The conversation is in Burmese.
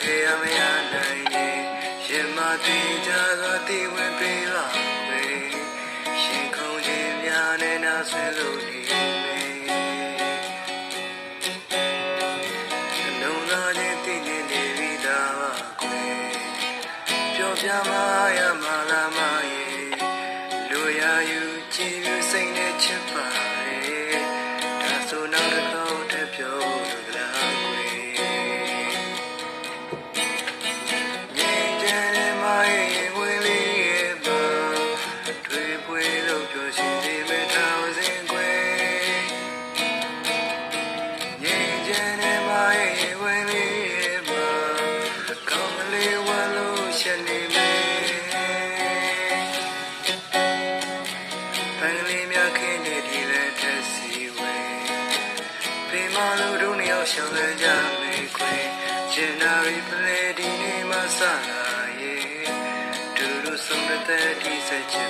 ခဲ့ရမရနိုင်ရင်ရင်မသိကြသောတည်ဝင်ပြေးလာခွေရှင်ခုန်ခြင်းများနဲ့နာဆွေးလို့နေမယ်လုံးသားခြင်းတည်နေနေပြီးသားပါခွေပျော်ပြမရမလာမရဲ့လူရယူကြည်ပြစိတ်နဲ့ချစ်ပါဒါဆိုနောက်တစ်ခေါက်တည်းပြောလို့လားခွေငြိမ်ချမ်းတဲ့မရဲ့ဝင်လေးရဲ့ပါတွေ့ပွေလို့ပြောရှိနေမဲ့ထောင်စဉ်ခွေငြိမ်ချမ်းတဲ့မရဲ့ဝင်လေးရဲ့ပါကောင်းကလေးဝါလို့ရှနေမယ်ပန်းကလေးများခင်းနေဒီလက်ထက်စီဝေပေမလို့တို့နှစ်ယောက်ရှောင်လဲကြမေခွေကျင်နာရီပလေဒီနေမှာစလာရဲ့ဒူဒူဆုံးတဲ့ဒီစက်ချစ်